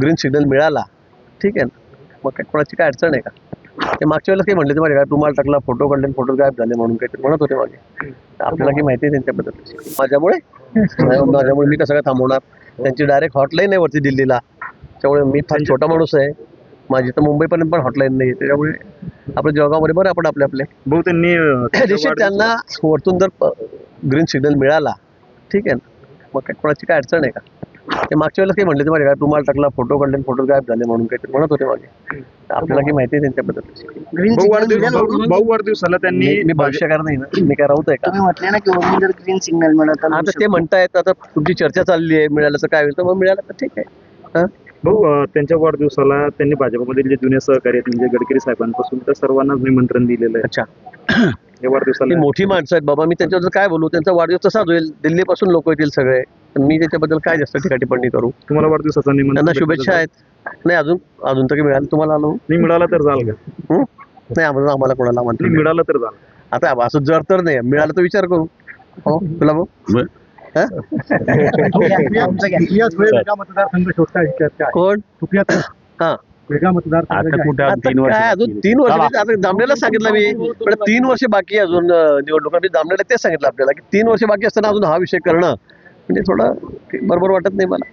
Green signal मिळाला, ठीक आहे ना, मग काय कोणाची काय अडचण आहे का? ते मागच्या वेळेला काही म्हणले ते माझ्या का तुम्हाला टाकला फोटो काढले फोटो गायब झाले म्हणून काही म्हणत होते मागे. आपल्याला काही माहिती आहे त्यांच्याबद्दल. माझ्यामुळे मी कसं काय थांबवणार? त्यांची डायरेक्ट हॉटलाईन आहे वरती दिल्लीला, त्यामुळे मी फार छोटा माणूस आहे, माझी तर मुंबईपर्यंत पण हॉटलाईन नाही, त्याच्यामुळे आपल्या जळगावमध्ये बरं आपण आपले भाऊ त्यांनी निश्चित त्यांना वरतून जर ग्रीन सिग्नल मिळाला, ठीक आहे ना, मग काय कोणाची काय अडचण आहे का? ते मागच्या वेळेला काही म्हणले ते माझ्या का तुम्हाला टाकला फोटो काढले फोटो गायब झाले म्हणून काही म्हणत होते मागे. आपल्याला काही माहिती आहे त्यांच्याबद्दल. भाऊ वाढदिवसाला त्यांनी मी भाष्यकार नाही ना, मी काय राहत आहे का? तुम्ही म्हटले ना की वरून जर ग्रीन सिग्नल मिळत आता ते म्हणतायत, आता तुमची चर्चा चालली आहे, मिळालं तर काय होईल, तर मग मिळालं तर ठीक आहे. हा, भाऊ त्यांच्या वाढदिवसाला त्यांनी भाजपमधील जे जुने सहकारी आहेत म्हणजे गडकरी साहेबांपासून त्या सर्वांनाच निमंत्रण दिलेलं आहे. अच्छा, या वाढदिवसाला ती मोठी माणसं आहेत बाबा, मी त्यांच्याबद्दल काय बोलू? त्यांचा वाढदिवस तसाच होईल, दिल्लीपासून लोक येतील सगळे, तर मी त्याच्याबद्दल काय जास्त टिप्पणी करू? तुम्हाला वाढदिवसाचा निमंत्रण त्यांना शुभेच्छा आहेत. नाही, अजून तरी मिळालं तुम्हाला आलो नाही मिळाला तर जाल का? नाही, आम्हाला कोणाला म्हणतो नाही मिळाला तर जाल. आता असं जर तर नाही मिळालं तर विचार करू. हो तुला भाऊ मतदारसंघ शोधता कोण? हा, काय अजून 3 वर्ष आता दामलेला सांगितलं मी, पण 3 वर्ष बाकी आहे अजून निवडणुका. मी दामलेला तेच सांगितलं आपल्याला की 3 वर्ष बाकी असताना अजून हा विषय करणं म्हणजे थोडं बरोबर वाटत नाही मला.